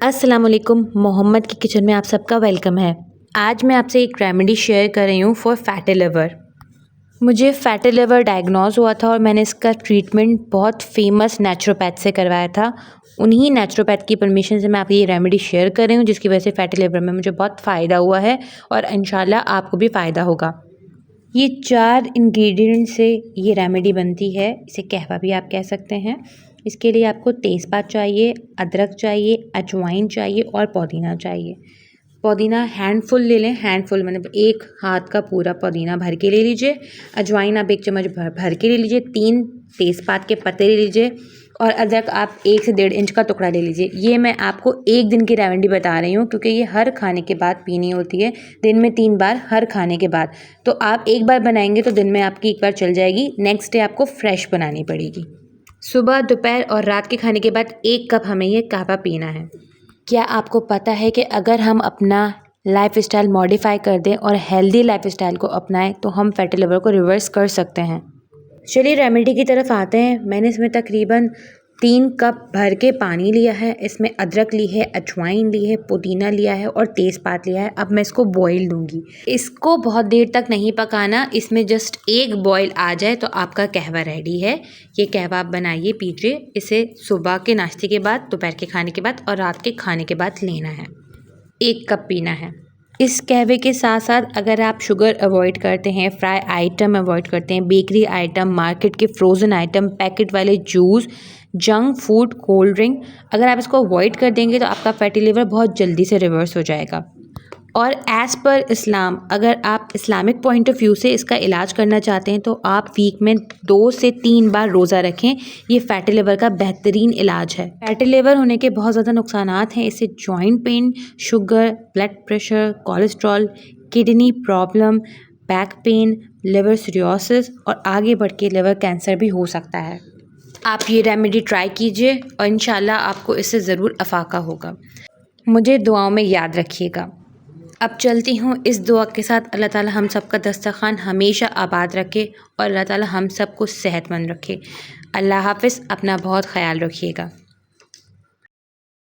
अस्सलाम वालेकुम। मोहम्मद की किचन में आप सबका वेलकम है। आज मैं आपसे एक रेमेडी शेयर कर रही हूँ फॉर फैटी लिवर। मुझे फैटी लिवर डायग्नोज हुआ था और मैंने इसका ट्रीटमेंट बहुत फेमस नेचुरोपैथ से करवाया था। उन्हीं नेचुरोपैथ की परमिशन से मैं आपको ये रेमेडी शेयर कर रही हूँ, जिसकी वजह से फैटी लिवर में मुझे बहुत फ़ायदा हुआ है और इंशाल्लाह आपको भी फ़ायदा होगा। ये 4 इंग्रेडिएंट से ये रेमेडी बनती है। इसे कहवा भी आप कह सकते हैं। इसके लिए आपको तेज़पात चाहिए, अदरक चाहिए, अजवाइन चाहिए और पुदीना चाहिए। पुदीना हैंडफुल ले लें, हैंडफुल मतलब 1 हाथ का पूरा पुदीना भर के ले लीजिए। अजवाइन आप 1 चम्मच भर के ले लीजिए। 3 तेज़पात के पत्ते ले लीजिए और अदरक आप 1 से 1.5 इंच का टुकड़ा ले लीजिए। ये मैं आपको 1 दिन की रेमेडी बता रही हूँ, क्योंकि ये हर खाने के बाद पीनी होती है, दिन में 3 बार हर खाने के बाद। तो आप एक बार बनाएंगे तो दिन में आपकी 1 बार चल जाएगी, नेक्स्ट डे आपको फ्रेश बनानी पड़ेगी। सुबह, दोपहर और रात के खाने के बाद 1 कप हमें ये कहवा पीना है। क्या आपको पता है कि अगर हम अपना लाइफ़स्टाइल मॉडिफाई कर दें और हेल्दी लाइफ़स्टाइल को अपनाएं तो हम फैटी लिवर को रिवर्स कर सकते हैं। चलिए रेमेडी की तरफ आते हैं। मैंने इसमें तकरीबन 3 कप भर के पानी लिया है। इसमें अदरक ली है, अजवाइन ली है, पुदीना लिया है और तेज़पात लिया है। अब मैं इसको बॉईल दूंगी। इसको बहुत देर तक नहीं पकाना, इसमें जस्ट 1 बॉईल आ जाए तो आपका कहवा रेडी है। ये कहवा आप बनाइए, पीजिए। इसे सुबह के नाश्ते के बाद, दोपहर के खाने के बाद और रात के खाने के बाद लेना है। 1 कप पीना है। इस कहवे के साथ साथ अगर आप शुगर अवॉइड करते हैं, फ्राई आइटम अवॉइड करते हैं, बेकरी आइटम, मार्केट के फ्रोज़न आइटम, पैकेट वाले juice, junk food, cold drink, अगर आप इसको अवॉइड कर देंगे तो आपका फैटी लिवर बहुत जल्दी से रिवर्स हो जाएगा। और एज़ पर इस्लाम, अगर आप इस्लामिक पॉइंट ऑफ व्यू से इसका इलाज करना चाहते हैं तो आप वीक में 2 से 3 बार रोज़ा रखें। ये फैटी लिवर का बेहतरीन इलाज है। फैटी लिवर होने के बहुत ज़्यादा नुकसानात हैं। इससे joint pain, sugar, blood pressure, cholesterol, kidney problem, back pain, liver cirrhosis और आगे बढ़ के लिवर कैंसर भी हो सकता है। आप ये रेमेडी ट्राई कीजिए और इंशाल्लाह आपको इससे ज़रूर अफाका होगा। मुझे दुआओं में याद रखिएगा। अब चलती हूँ इस दुआ के साथ, अल्लाह ताला हम सबका दस्तरखान हमेशा आबाद रखे और अल्लाह ताला हम सबको सेहतमंद रखे। अल्लाह हाफ़िज़। अपना बहुत ख्याल रखिएगा।